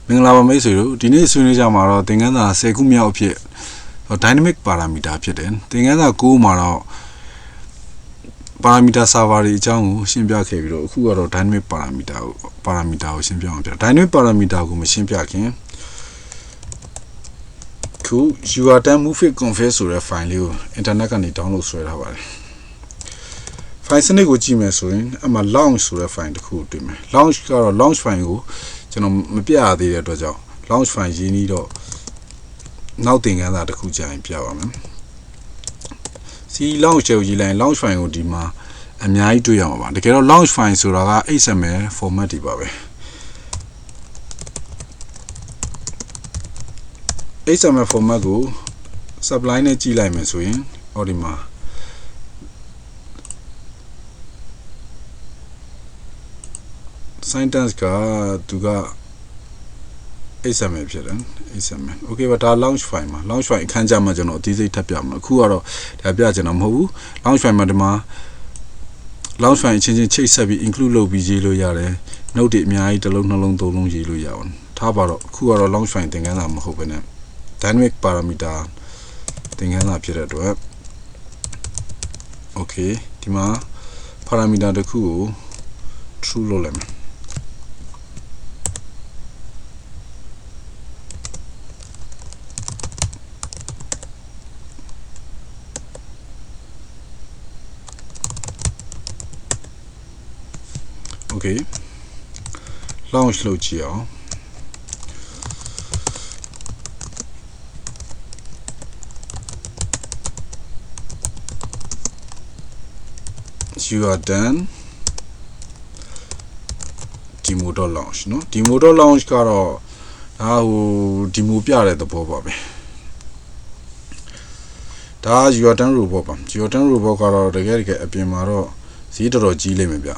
Minglava Mesu, Dinis Unijamaro, Tingana, Segumia Piet, or dynamic parameter Pieten, Tingana Gumaro parameter Savari Jangu, Shimbia Keviro, who are dynamic parameter Shimbia. Dynamic parameter Gumishimpiakin. Cool, you are done moving confess to refine you, internet can download straight away. Find a good Gmail, I'm a launch to refine the cool team. Launch car or launch fine you. Maybe I did it. Launch fine, you need nothing and that cool giant piano. See, launch line, launch fine would demand and I do yama. The girl launch fine so I ASMR for Matty Bobby. ASMR for Mago, subline G line swing, or the ma. Science ka tuga ASMR pian ASMR okay but our launch file kan jama jono tisi tapya ma khu aro tapya jana mhobu launch file ma dama launch file chin chiat set bi include လုပ်ပြီးရေးလို့ရတယ် note တွေအများကြီးတစ်လုံးနှလုံးသုံးလုံးရေးလို့ရအောင်ထားပါတော့ခုကတော့ launch file သင်ခန်းစာမဟုတ်ဘဲနဲ့ dynamic parameter သင်ခန်းစာဖြစ်တဲ့အတွက် okay ဒီမှာ parameter တစ်ခုကို true လုပ်လိုက်မယ်Okay, launch load here. You are done. Demo launch, no? Demo launch karo. Demo piare the boba. Da you are done robot. You are done robot karo. The get a pimaro. See the rogile maybe.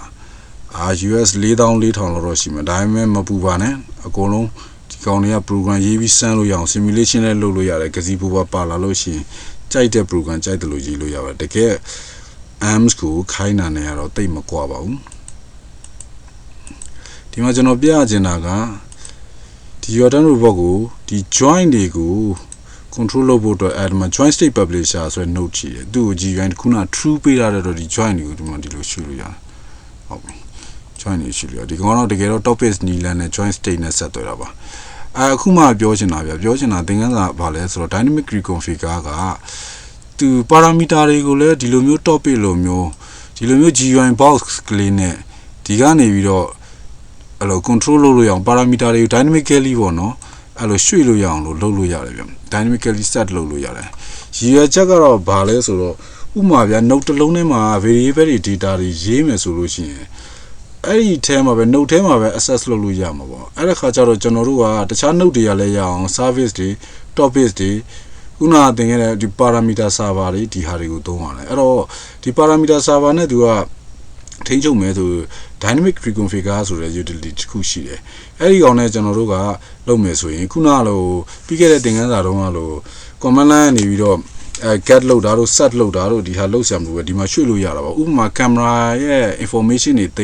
US lay down late on Roshima, Diamond Mapuvane, a column, Ticonia program, Yavi San Luyan, simulation and Loloya, Gazipuba Palaloshi, Chaita program, Chaitalogy Loya, the care Am school, Kaina Nero, Taimaquaba. Timajanobia Jenaga, the Jordan Rubogo, the joint ego, control robot at my joint state publishers when no chi, do G and Kuna true period of the joint you to Mandilo Shuria. Join issue. The one to get out top is Nilan and joint state and Satoraba. Kuma Biojana, thing that Palace or dynamic reconfigure to parameter regular, Dilomio topilomio, Dilomio GUI box clean, Tigani video, allo control young parameter dynamically no, allo shuilu young, lolo yarium, dynamically set lolo yare. She a jagger of Palace or Umavia, not alone, very data regime solution. Any term of a no term of access lolu yamabo. Alakacharo Janurua, the channel de service day, topics day, una thing the parameter savari, the harigu don't. At all, the parameter savana do a Tenjo me to dynamic reconfigure so utility kushi. Any on a Janoruga, Lomeswing, Kunalo, Picketed thing and Aromalo, command line, video. Cat load out, set load out, the hello some where the Machulu Yaraba, camera, information it,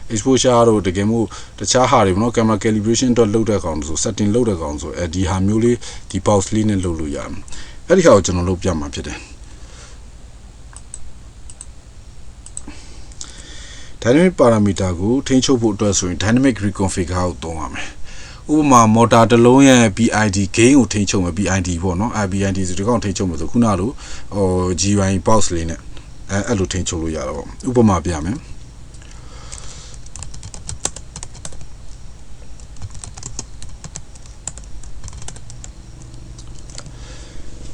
exposure, the game, the Chahari, no camera calibration to load accounts, or setting load accounts, or at the Hamuli, the pulse lean and Luluyam. Anyhow, General Piama Pide. Dynamic parameter go, Tencho put us in dynamic reconfigure how to Uma motor the low BID gain or take home a BID one, no? IBID is the count take home with the Kunalo or GY pulse lane. Allo Tencho Yaro. Upama Biame.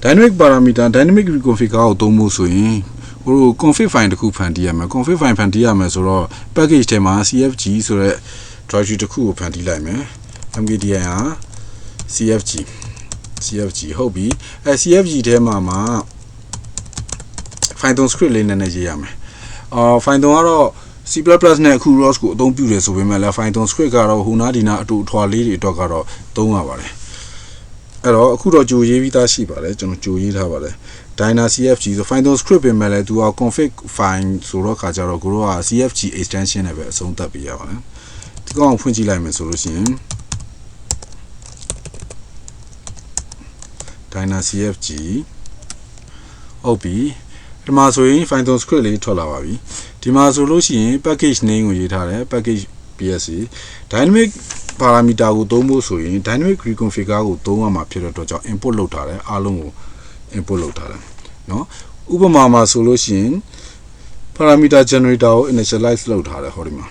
Dynamic parameter, dynamic reconfigure Tomusu. Or config find the coup pandiama, config find pandiamas or package tema CFG so that try to coup pandilame. MGDR CFG hobby CFG tema find on script lane energy find on C++ net cool ROS ko don't build so we may find on script karo huna dina to lady to karo don't have it kudo jo yevita shi bare jono jo yi tha bare Dyna CFG so find on script in mele to our config find so ro ka jaro ko ro CFG extension နဲ့ပဲအဆုံးသတ်ပြရပါတယ်ဒီကောင်ဖွင့်ကြည့်လိုက်မယ်ဆိုလို့ရှိရင် Dyna CFG OP ဒီမှာဆိုရင် Python script လေးထွက်လာပါပြီဒီမှာဆိုလို့ရှိရင် package name ကိုရေးထားတယ် package PSC dynamic parameter ကိုသုံးဖို့ဆိုရင် dynamic reconfigure ကိုသုံးရမှာဖြစ်တဲ့အတွက်ကြောင့် input လုပ်ထားတယ်အားလုံးကို input လုပ်ထားတယ်เนาะဥပမာမှာဆိုလို့ရှိရင် parameter generator ကို initialize လုပ်ထားတယ်ဟောဒီမှာ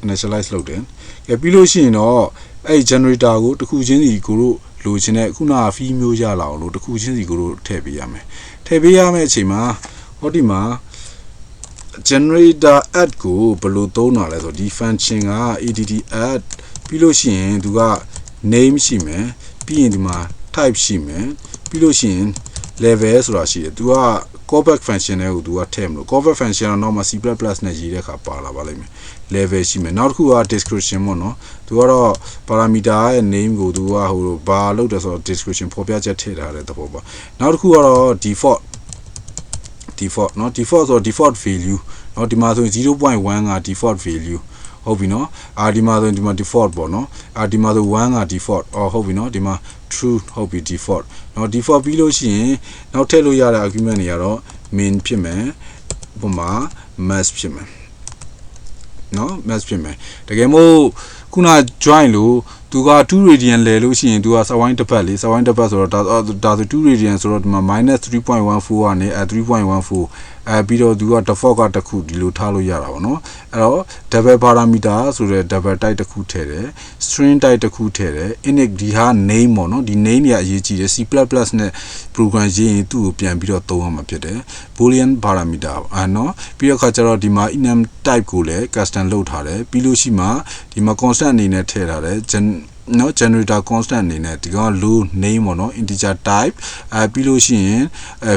initialize လုပ်တယ်ကဲပြီးလို့ရှိရင်တော့အဲ့ generator ကိုတစ်ခုချင်းစီကိုတို့လိုချင်တဲ့ခုနက fee မျိုးရလာအောင်လို့တစ်ခုချင်းစီကိုတို့ထည့်ပေးရမယ်ထည့်ပေးရမယ့်အချိန်မှာဟောဒီမှာ generator add ကိုဘယ်လိုသုံးတာလဲဆိုတော့ဒီ function က add add ပြီးလို့ရှိရင်သူက name ရှိမယ်ပြီးရင်ဒီမှာ type ရှိမယ်ပြီးလို့ရှိရင် level ဆိုတာရှိတယ်သူက callback function တွေကိုသူကထည့်မလို့ callback function ကတော့မှ C++ နဲ့ရေးတဲ့အခါပါလာပါလိမ့်မယ် level ရှိမယ်နောက်တစ်ခုက description ပေါ့နော်သူကတော့ parameter ရဲ့ name ကိုသူကဟိုဘာလုပ်တယ်ဆိုတော့ description ဖော်ပြချက်ထည့်ထားတဲ့သဘောပါနောက်တစ်ခုကတော့ default เนาะ default ဆို default value เนาะဒီမှာဆိုရင် 0.1 က default value ဟုတ်ပြီเนาะဒီမှာဆိုရင်ဒီမှာ default ပေါ့เนาะဒီမှာဆို1က default ဟုတ်ပြီเนาะဒီမှာ true ဟုတ်ပြီ default เนาะ default ပြီးလို့ရှိရင်နောက်ထည့်လို့ရတဲ့ argument တွေကတော့ main ဖြစ်မယ်ပုံမှာ mass ဖြစ်မယ်เนาะ mass ဖြစ်မယ်တကယ်မို့ခုန join လို့သူက2 radian လဲလို့ရှိရင်သူကစဝိုင်းတစ်ပတ်လေစဝိုင်းတစ်ပတ်ဆိုတော့ဒါဆို2 radian ဆိုတော့ဒီမှာ -3.14 ကနေ 3.14 ပြီးတော့သူက default ကတစ်ခုဒီလိုထားလို့ရတာပေါ့နော်အဲ့တော့ double parameter ဆိုတဲ့ double type တစ်ခုထည့်တယ် string type တစ်ခုထည့်တယ် init ဒီဟာ name ပေါ့နော်ဒီ name တွေအရေးကြီးတယ် C++ နဲ့ program ရေးရင်သူ့ကိုပြန်ပြီးတော့သုံးရမှာဖြစ်တယ် boolean parameter နော်ပြီးတော့ခါကျတော့ဒီမှာ enum type ကိုလည်း custom လုပ်ထားတယ်ပြီးလို့ရှိမှဒီမှာ constant အနေနဲ့ထည့်ထားတယ် no generator constant အနေနဲ့ဒီကောင် low name ပေါ့နော် integer type ပြီးလို့ရှိရင်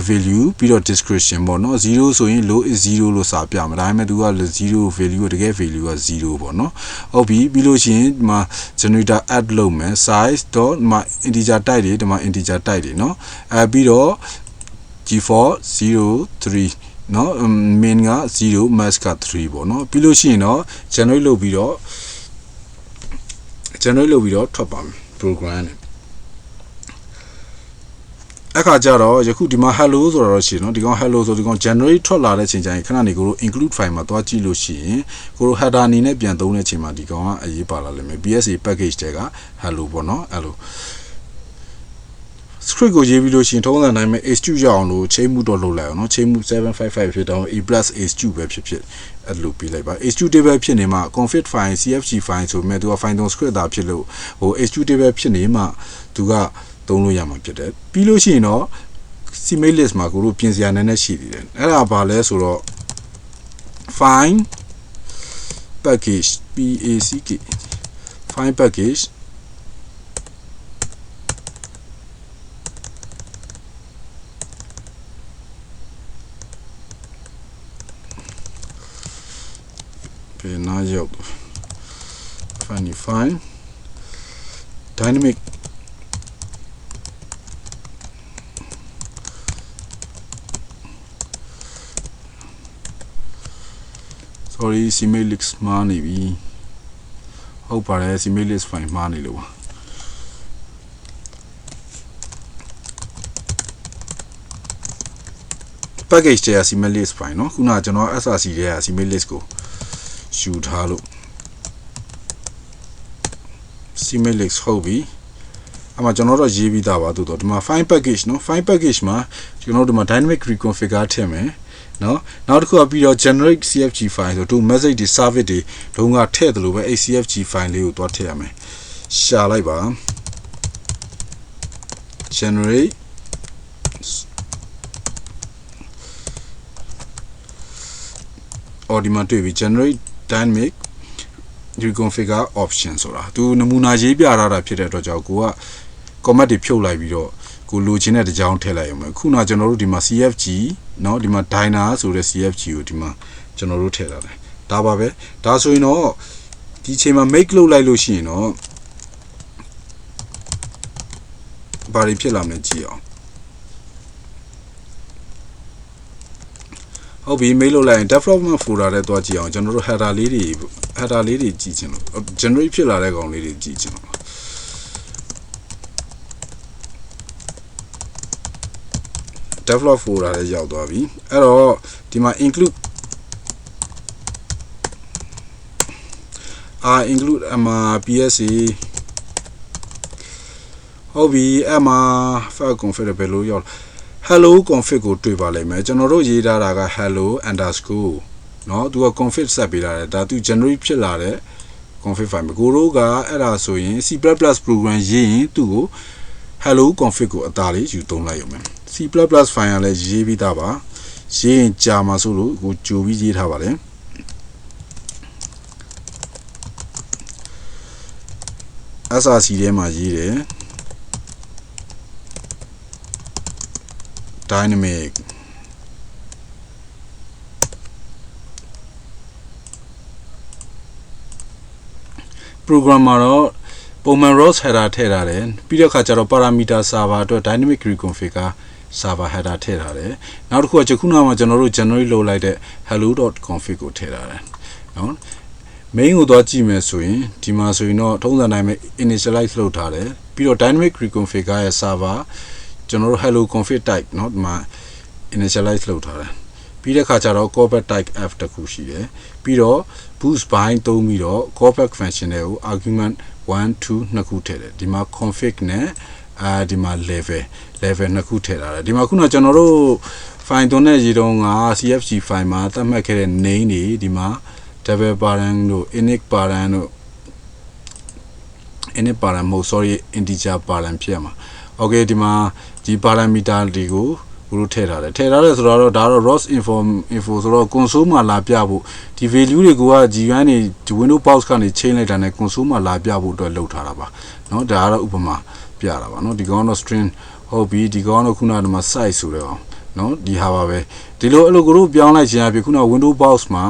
value ပြီးတော့ description ပေါ့နော်0ဆိုရင် low is 0လို့စာပြမှာဒါပေမဲ့သူက0 value တကယ် value က0ပေါ့နော်ဟုတ်ပြီပြီးလို့ရှိရင်ဒီမှာ generator add လုပ်မယ် size တော့ဒီမှာ integer type တွေဒီမှာ integer type တွေနော်ပြီးတော့ g4 03နော် main က0 max က3ပေါ့နော်ပြီးလို့ရှိရင်တော့ generate လုပ်ပြီးတော့ထွက်ပါမယ် program နဲ့အခါကျတော့ယခုဒီမှာ hello ဆိုတော့ရှိနော်ဒီကောင် hello ဆိုဒီကောင် generate ထွက်လာတဲ့ချိန်ကျရင်ခဏနေကိုတို့ include file မှာသွားကြည့်လို့ရှိရင်ကိုတို့ header အနေနဲ့ပြန်သုံးတဲ့ချိန်မှာဒီကောင်ကအရေးပါလာလိမ့်မယ် BSA package တွေက hello ပေါ့နော်အဲ့လို script ကိုရေးပြီးလို့ရှိရင်ထုံးစံတိုင်းပဲ h2 ရအောင်လို့ချိန်မှုတော့လုပ်လိုက်အောင်နော်ချိန်မှု755ဖြစ်တော့ a+h2 ပဲဖြစ်အဲ့လိုပြီးလိုက်ပါ h2 table ဖြစ်နေမှ config file cfg file ဆိုမဲ့သူက Python script တာဖြစ်လို့ဟို h2 table ဖြစ်နေမှသူကသုံးလို့ရမှာဖြစ်တယ်ပြီးလို့ရှိရင်တော့ cmate list မှာကိုတို့ပြင်စရာနည်းနည်းရှိသေးတယ်အဲ့ဒါဘာလဲဆိုတော့ find package pack find package now you find dynamic sorry cmateမှာနေပြီဟုတ်ပါတယ် cmate list file မှာနေလို့ပါpackage တွေက cmate list file เนาะခုနကကျွန်တော် src တွေက cmate list ကိုယူထားလို့ cmate list ဟုတ်ပြီအမှကျွန်တော်တို့ရေးပြီးသားပါတို့တော့ဒီမှာ find package เนาะ find package မှာကျွန်တော်တို့ဒီမှာ dynamic reconfigure ထည့်မယ်เนาะနောက်တစ်ခုကပြီးတော့ generate cfg file ဆိုတို့ message တွေ service တွေတုံးကထည့်တယ်လို့ပဲအဲ့ cfg file လေးကိုတွားထည့်ရမယ်ရှာလိုက်ပါ generate or ဒီမှာတွေ့ပြီ generate dynamic reconfigure option ဆိုတာသူနမူနာရေးပြထားတာဖြစ်တဲ့အတွက်ကြောင့်ကိုက comment တွေဖြုတ်လိုက်ပြီးတော့ကိုလိုချင်တဲ့တကြောင်ထည့်လိုက်ရမယ်ခုနကျွန်တော်တို့ဒီမှာ cfg เนาะဒီမှာ dyna ဆိုတဲ့ cfg ကိုဒီမှာကျွန်တော်တို့ထည့်ထားတယ်ဒါပါပဲဒါဆိုရင်တော့ဒီအချိန်မှာ make လုပ်လိုက်လို့ရှိရင်တော့ဘာတွေဖြစ်လာမလဲကြည့်အောင်ဟုတ်ပြီ mail လုပ်လိုက်ရင် development folder ထဲသွားကြည့်အောင်ကျွန်တော်တို့ header လေးတွေကြည့်ချင်လို့ generate ဖြစ်လာတဲ့ကောင်လေးတွေကြည့်ချင်လို့ develop folder လေးရောက်သွားပြီအဲ့တော့ဒီမှာ include PSA ဟုတ်ပြီအဲ့မှာ file config ပဲလို့ရောက် hello config ကိုတွေ့ပါလိမ့်မယ်ကျွန်တော်တို့ရေးထားတာက hello underscore เนาะသူက config ဆက်ပေးလာတယ်ဒါသူ generate ဖြစ်လာတဲ့ config file ကိုတို့ကအဲ့ဒါဆိုရင် C++ program ရေးရင်သူ့ကို hello config ကိုအသားလေးယူသုံးလိုက်ရုံပဲ C++ file ကလည်းရေးပြီးသားပါရေးရင်ကြာမှာဆိုလို့ကိုကြိုပြီးရေးထားပါလေSRC ထဲမှာရေးတယ် Dynamic program မှာတော့ပုံမှန် ROS header ထည့်ထားတယ်ပြီးတော့ခါကျတော့ parameter server အတွက် Dynamic Reconfigure server header ထည့်ထားတယ်နောက်တစ်ခုကခုနကကျွန်တော်တို့ generate လုပ်လိုက်တဲ့ hello.config ကိုထည့်ထားတယ်နော် main ကိုတော့ကြည့်မယ်ဆိုရင်ဒီမှာဆိုရင်တော့ထုံးစံတိုင်းပဲ initialize လုပ်ထားတယ်ပြီးတော့ Dynamic Reconfigure ရဲ့ server ကျွန်တော်တို့ hello config type เนาะဒီမှာ initialize လုပ်ထားတယ်ပြီးတဲ့ခါကျတော့ callback type f တခုရှိတယ်ပြီးတော့ boost bind သုံးပြီးတော့ callback function တွေကို argument 1 2နှစ်ခုထည့်တယ်ဒီမှာ config နဲ့ဒီမှာ level နှစ်ခုထည့်ထားတယ်ဒီမှာခုနကျွန်တော်တို့ file သွင်းတဲ့ရေတုံးက cfg file မှာသတ်မှတ်ခဲ့တဲ့ name တွေဒီမှာ double parent တို့ init parent တို့ init parent မဟုတ် sorry integer parent ဖြစ်ရမှာ okay ဒီမှာဒီ parameter တွေကိုဘလို့ထည့်ထားတယ်ဆိုတော့ဒါတော့ ROS info ဆိုတော့ console မှာလာပြဖို့ဒီ value တွေကိုက GUI နေဒီ window box ကနေ change လိုက်တာနဲ့ console မှာလာပြဖို့အတွက်လုပ်ထားတာပါเนาะဒါကတော့ဥပမာပြတာပါเนาะဒီကောင်တော့ string ဟုတ်ပြီဒီကောင်တော့ခုနကဒီမှာ size ဆိုတဲ့အောင်เนาะဒီဟာပါပဲဒီလိုအဲ့လိုကိုတို့ပြောင်းလိုက်ခြင်းအဖြစ်ခုန window box မှာ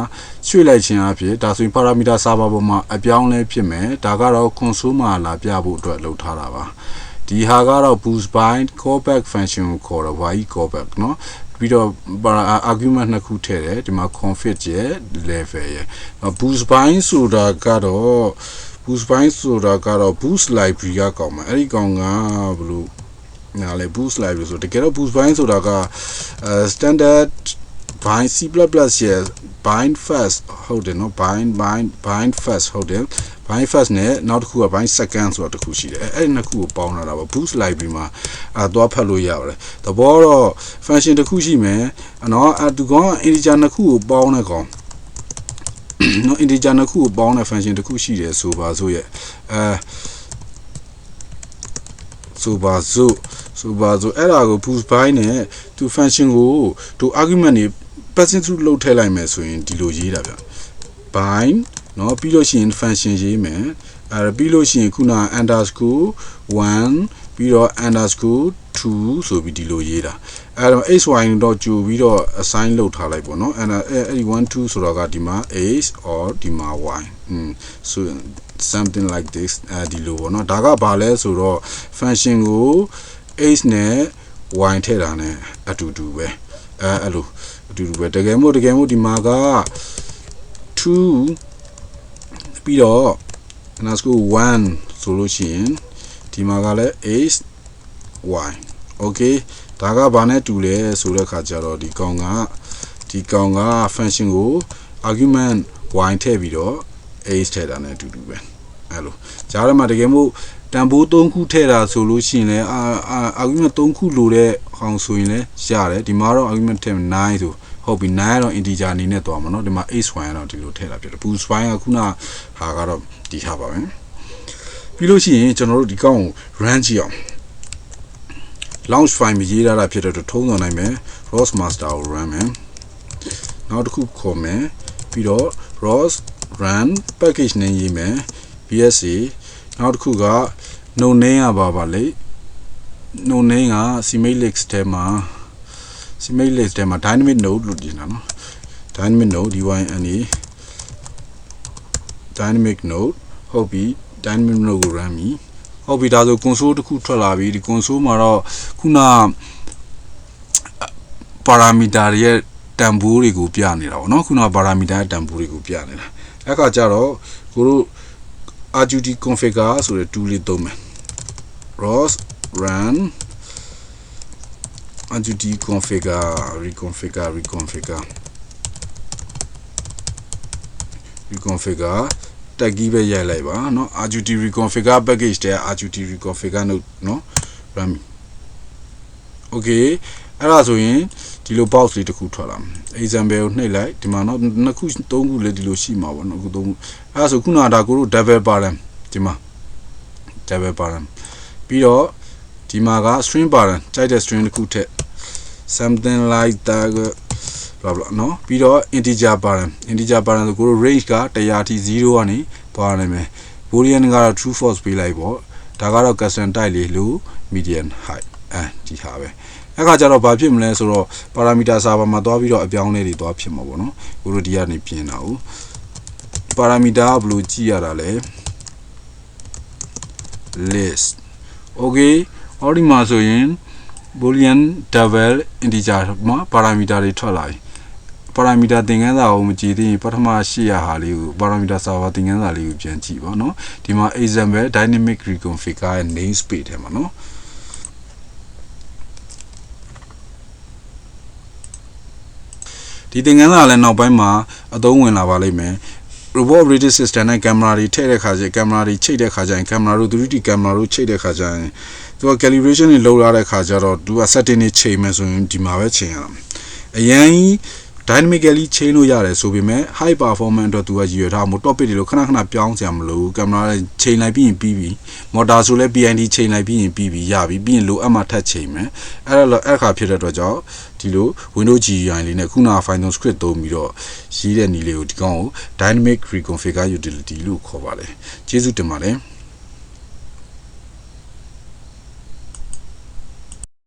ရွှေ့လိုက်ခြင်းအဖြစ်ဒါဆိုရင် parameter server ပေါ်မှာအပြောင်းလဲဖြစ်မယ်ဒါကတော့ console မှာလာပြဖို့အတွက်လုပ်ထားတာပါဒီဟာကတော့ boost bind callback function ကိုခေါ်တော့ y callback เนาะပြီးတော့ argument နှစ်ခုထည့်တယ်ဒီမှာ config ရဲ့ level ရဲ့ boost bind ဆိုတာကတော့ boost library ကကောင်းမှာအဲ့ဒီကောင်ကဘလို့နားလေ boost library ဆိုတကယ်တော့ boost bind ဆိုတာကstandard bind C++ ရဲ့ bind fast ဟုတ်တယ်เนาะ bind fast ဟုတ်တယ်bind first နဲ့နောက်တစ်ခုက bind second ဆိုတာတစ်ခုရှိတယ်အဲ့ဒီနှစ်ခုကိုပေါင်းလာတာပါ boost library မှာသွားဖတ်လို့ရပါတယ်သဘောတော့ function တစ်ခုရှိမယ်နော်ဒီကောင် integer နှစ်ခုကိုပေါင်းတဲ့ကောင်နော် integer နှစ်ခုကိုပေါင်းတဲ့ function တစ်ခုရှိတယ်ဆိုပါစို့ရဲ့ဆိုပါစို့အဲ့ဒါကို boost bind နဲ့သူ function ကိုသူ argument တွေ passing through လုပ်ထည့်လိုက်မယ်ဆိုရင်ဒီလိုရေးတာဗျ bindနော်ပြီးလို့ရှိရင် function ရေးမယ်ပြီးလို့ရှိရင်ခုန underscore 1ပြီးတော့ underscore 2ဆိုပြီးဒီလိုရေးတာအဲ့တော့ xy တော့ကြိုပြီးတော့ assign လုပ်ထားလိုက်ပေါ့နော်အဲ့ဒီ1 2ဆိုတော့ကဒီမှာ x or ဒီမှာ y so something like this ဒီလိုပေါ့နော်ဒါကဘာလဲဆိုတော့ function ကို x နဲ့ y ထည့်တာ ਨੇ အတူတူပဲအဲ့လိုအတူတူပဲတကယ်မို့ဒီမှာက2ပြီးတော့ underscore 1ဆိုလို့ရှိရင်ဒီမှာကလည်း x y okay ဒါကဘာနဲ့တူလဲဆိုတဲ့ခါကျတော့ဒီကောင်က function ကို argument y ထည့်ပြီးတော့ x ထည့်တာ ਨੇ အတူတူပဲအဲ့လိုကြားထဲမှာတကယ်မို့တန်ဖိုး3ခုထည့်တာဆိုလို့ရှိရင်လည်းargument 3ခုလိုတဲ့အောင်ဆိုရင်လည်းရတယ်ဒီမှာတော့ argument ထည့်9ဆိုဟုတ်ပြီ9တော့ integer အနေနဲ့သွားမှာเนาะဒီမှာ x y တော့ဒီလိုထည့်တာဖြစ်တယ် boost y ကခုနဟာကတော့ဒီဟာပါပဲပြီးလို့ရှိရင်ကျွန်တော်တို့ဒီကောင်ကို run ကြည့်အောင် launch file မရေးထားတာဖြစ်တဲ့တော့ထုံးစံနိုင်မယ် ROS master ကို run မယ်နောက်တစ်ခုခေါ်မယ်ပြီးတော့ ROS run package name ရေးမယ် bsa နောက်တစ်ခုက no name ကပါလေ no name က cmake list ထဲမှာ dynamic node လို့ပြင်တာเนาะ dynamic node dyne dynamic node ဟုတ်ပြီ dynamic node ကို run ပြီဟုတ်ပြီဒါဆို console တစ်ခုထွက်လာပြီဒီ console မှာတော့ခုန parameter ရဲ့တန်ဖိုးတွေကိုပြနေတာပေါ့เนาะခုန parameter ရဲ့တန်ဖိုးတွေကိုပြနေတာအဲ့ခါကျတော့ကိုတို့ ROBOTICS configure ဆိုတဲ့ tool လေးသုံးမယ် ROS run reconfigure တက်ကြီးပဲရိုက်လိုက်ပါเนาะ RGT reconfigure package တဲ့ RGT reconfigure เนาะ run okay အဲ့ဒါဆိုရင်ဒီလို box လေးတစ်ခုထွက်လာမယ် example ကိုနှိပ်လိုက်ဒီမှာเนาะနှစ်ခုသုံးခုလေးဒီလိုရှိမှာပေါ့เนาะအခုသုံးခုအဲ့ဒါဆိုခုနကဒါကိုတို့ double pattern ဒီမှာ double pattern ပြီးတော့ဒီမှာက string pattern ကြိုက်တဲ့ string တစ်ခုထည့် something like that blah blah เนาะပြီးတော့ integer pattern ဆိုကိုတို့ range က100ထိ0ကနေပွားနိုင်မယ် boolean ကတော့ true false ပေးလိုက်ပေါ့ဒါကတော့ custom type လေးလို့ median height ဒီဟာပဲအခါကျတော့ဘာဖြစ်မလဲဆိုတော့ parameter server မှာသွားပြီးတော့အပြောင်းလဲတွေသွားဖြစ်မှာပေါ့နော်ကိုတို့ဒီကနေပြင်တာကို parameter ကဘယ်လိုကြည့်ရတာလဲ list okay အော်ဒီမှာဆိုရင် boolean double integer မှာ parameter တွေထွက်လာပြီ parameter သင်ခန်းစာကိုမကြည့်သေးရင်ပထမရှိရဟာလေးကို parameter server သင်ခန်းစာလေးကိုပြန်ကြည့်ပါနော်ဒီမှာ example dynamic reconfigure ရဲ့ namespace ထဲမှာနော်ဒီသင်ခန်းစာလည်းနောက်ပိုင်းမှာအသုံးဝင်လာပါလိမ့်မယ် robot operating system နဲ့ camera တွေထည့်တဲ့ခါကျရင် camera တွေချိတ်တဲ့ခါကျရင် camera တို့ 3D camera တို့ချိတ်တဲ့ခါကျရင်သူက calibration တွေလုပ်ရတဲ့ခါကျတော့သူက setting တွေချိန်မယ်ဆိုရင်ဒီမှာပဲချိန်ရအောင်အရင် dynamically ချိန်လို့ရတယ်ဆိုပေမဲ့ high performance အတွက်သူကရည်ရွယ်ထားမှု topic တွေလို့ခဏခဏပြောင်းစရာမလိုဘူး camera နဲ့ချိန်လိုက်ပြီးရင်ပြီးပြီ motor ဆိုလဲ PID ချိန်လိုက်ပြီးရင်ပြီးပြီရပြီပြီးရင်လိုအပ်မှထပ်ချိန်မယ်အဲ့ခါဖြစ်တဲ့အတွက်ကြောင့်ဒီလို Windows GUI လေးနဲ့ခုနက Python script သုံးပြီးတော့ရေးတဲ့နည်းလေးကိုဒီကောင်ကို Dynamic Reconfigure Utility လို့ခေါ်ပါတယ်ကျေးဇူးတင်ပါတယ်